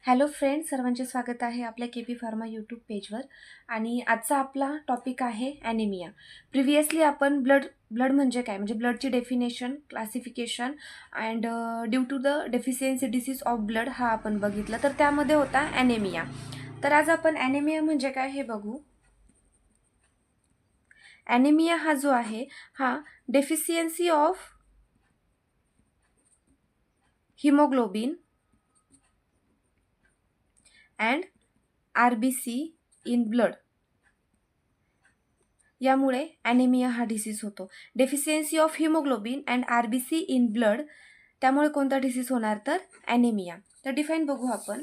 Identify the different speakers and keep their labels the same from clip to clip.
Speaker 1: Hello friends, सर्वांचे स्वागत आहे आपल्या के पी फार्मा यूट्यूब पेजवर. आणि आजचा आपला टॉपिक आहे ॲनिमिया. प्रिव्हियसली आपण ब्लड म्हणजे काय, म्हणजे ब्लडची definition, classification and due to the deficiency disease of blood हा आपण बघितलं, तर त्यामध्ये होता ॲनिमिया. तर आज आपण ॲनिमिया म्हणजे काय हे बघू. ॲनिमिया हा जो आहे हा deficiency of haemoglobin and RBC in blood, यामुळे ॲनिमिया हा डिसीज होतो. Deficiency of haemoglobin and RBC in blood, त्यामुळे कोणता डिसीज होणार, तर ॲनिमिया. तर डिफाईन बघू आपण.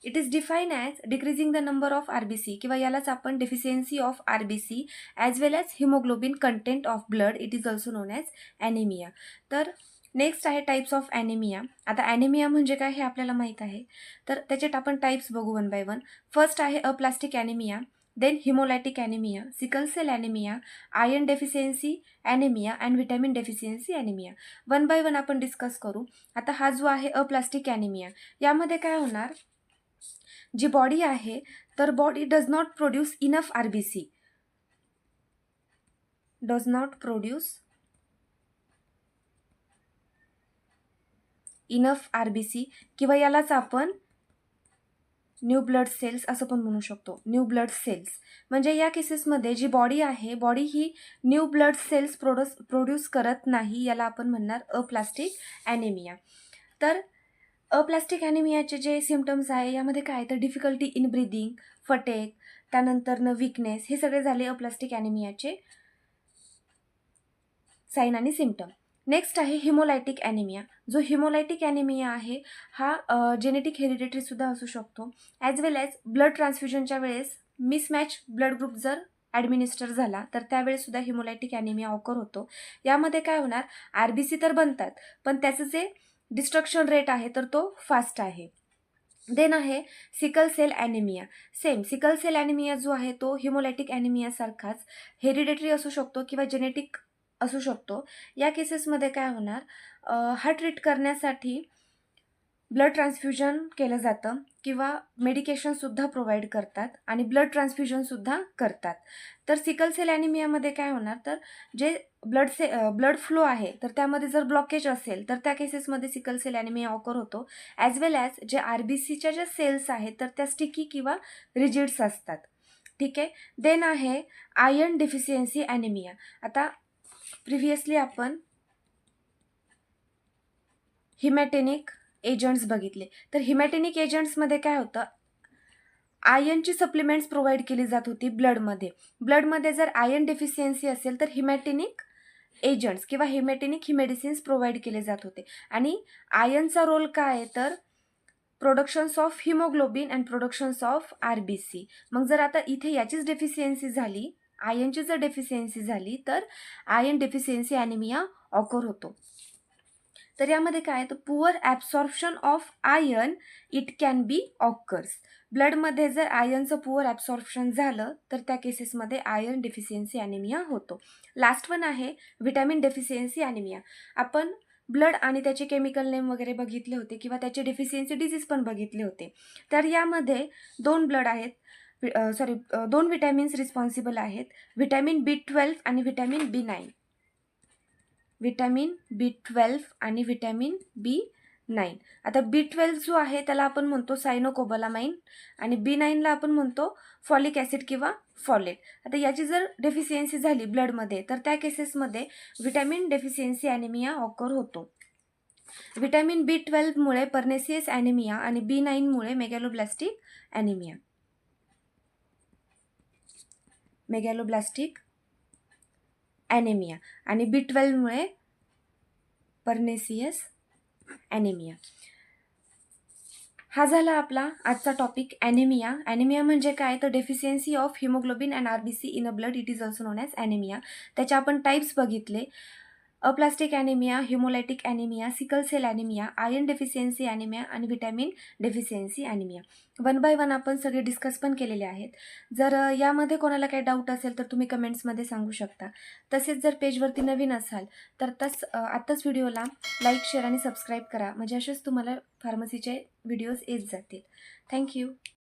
Speaker 1: It is define as decreasing the number of RBC, किंवा यालाच आपण deficiency of RBC as well as haemoglobin content of blood. It is also known as anaemia. तर नेक्स्ट आहे टाईप्स ऑफ ॲनिमिया. आता anaemia म्हणजे काय हे आपल्याला माहीत आहे, तर त्याच्यात आपण टाईप्स बघू वन बाय वन. फर्स्ट आहे aplastic anaemia, then haemolytic anaemia, sickle cell anaemia, iron deficiency anaemia and vitamin deficiency anaemia. One by one आपण डिस्कस करू. आता हा जो आहे अप्लास्टिक ॲनिमिया, यामध्ये काय होणार, जी बॉडी आहे तर body does not produce enough RBC, does not produce enough RBC, किंवा यालाच आपण न्यू ब्लड सेल्स असं पण म्हणू शकतो. न्यू ब्लड सेल्स म्हणजे या केसेसमध्ये जी बॉडी आहे, बॉडी ही न्यू ब्लड सेल्स प्रोड्यूस करत नाही, याला आपण म्हणणार अप्लास्टिक ॲनिमिया. तर अप्लास्टिक ॲनिमियाचे जे सिम्पटम्स आहे यामध्ये काय, तर डिफिकल्टी इन ब्रिदिंग, फटेक, त्यानंतर विकनेस, हे सगळे झाले अप्लास्टिक ॲनिमियाचे साईन आणि सिम्पटम. नेक्स्ट आहे हिमोलायटिक ॲनिमिया. जो हिमोलायटिक ॲनिमिया आहे हा जेनेटिक हेरिडिटरी सुद्धा असू शकतो, ॲज वेल ॲज ब्लड ट्रान्सफ्युजनच्या वेळेस मिसमॅच ब्लड ग्रुप जर ॲडमिनिस्टर झाला तर त्यावेळेस सुद्धा हिमोलायटिक ॲनिमिया ऑकर होतो. यामध्ये काय होणार, RBC तर बनतात पण त्याचं जे डिस्ट्रक्शन रेट आहे तर तो फास्ट आहे. देन आहे sickle cell anaemia. Same sickle cell anaemia जो आहे तो हिमोलायटिक ॲनिमियासारखाच हेरिडिटरी असू शकतो किंवा जेनेटिक असू शकतो. या केसेसमध्ये काय होणार, हा ट्रीट करण्यासाठी ब्लड ट्रान्सफ्युजन केलं जातं किंवा मेडिकेशनसुद्धा प्रोव्हाइड करतात आणि ब्लड ट्रान्सफ्युजनसुद्धा करतात. तर सिकल सेल ॲनिमियामध्ये काय होणार, तर जे ब्लड फ्लो आहे तर त्यामध्ये जर ब्लॉकेज असेल तर त्या केसेसमध्ये सिकल सेल ॲनिमिया ऑकर होतो, ॲज वेल ॲज जे RBCच्या ज्या सेल्स आहेत तर त्या स्टिकी किंवा रिजिड्स असतात. ठीक आहे. देन आहे आयर्न डेफिशियन्सी ॲनिमिया. आता प्रिव्हियसली आपण हिमॅटेनिक एजंट्स बघितले, तर हिमॅटेनिक एजंट्समध्ये काय होतं, आयर्नची सप्लिमेंट्स प्रोव्हाइड केली जात होती ब्लडमध्ये जर आयर्न डेफिशियन्सी असेल तर हिमॅटेनिक एजंट्स किंवा हिमॅटेनिक मेडिसिन्स प्रोव्हाइड केले जात होते. आणि आयर्नचा रोल काय आहे, तर productions of haemoglobin and productions of RBC. मग जर आता इथे याचीच डेफिशियन्सी झाली, आयर्नची जर डेफिशियन्सी झाली तर आयर्न डेफिशियन्सी ॲनिमिया ऑकर होतो. तर यामध्ये काय, तर poor absorption of iron it can be occurs. ब्लडमध्ये जर आयर्नचं पुअर ॲब्सॉर्प्शन झालं तर त्या केसेसमध्ये आयर्न डेफिशियन्सी ॲनिमिया होतो. लास्ट वन आहे व्हिटॅमिन डेफिशियन्सी ॲनिमिया. आपण ब्लड आणि त्याचे केमिकल नेम वगैरे बघितले होते किंवा त्याचे डेफिशियन्सी डिसीज पण बघितले होते. तर यामध्ये दोन व्हिटॅमिन्स रिस्पॉन्सिबल आहेत, व्हिटॅमिन B12 आणि व्हिटॅमिन B9. व्हिटॅमिन B12 आणि व्हिटॅमिन B9. आता B12 जो आहे त्याला आपण म्हणतो सायनोकोबालामाइन आणि B9ला आपण म्हणतो फॉलिक ॲसिड किंवा फॉलेट. आता याची जर डेफिशियन्सी झाली ब्लडमध्ये तर त्या केसेसमध्ये व्हिटॅमिन डेफिशियन्सी ॲनिमिया ऑकर होतो. व्हिटॅमिन B12 मुळे पर्नेसियस ॲनिमिया आणि B9 मुळे मेगॅलोब्लास्टिक ॲनिमिया आणि B12 मुळे पर्नेसियस ॲनिमिया. हा झाला आपला आजचा टॉपिक ॲनिमिया. ॲनिमिया म्हणजे काय, तर deficiency of haemoglobin and RBC in a blood. It is also known as anaemia. त्याचे आपण टाईप्स बघितले, aplastic anaemia, haemolytic anaemia, sickle cell anaemia, iron deficiency anaemia आणि व्हिटॅमिन डेफिशियन्सी ॲनिमिया. 1 बाय 1 आपण सगळे discuss पण केलेले आहेत. जर यामध्ये कोणाला काही डाऊट असेल तर तुम्ही कमेंट्समध्ये सांगू शकता. तसेच जर पेजवरती नवीन असाल तर आत्ताच व्हिडिओला लाईक, शेअर आणि सबस्क्राईब करा, म्हणजे असेच तुम्हाला फार्मसीचे व्हिडिओज येत जातील. थँक्यू.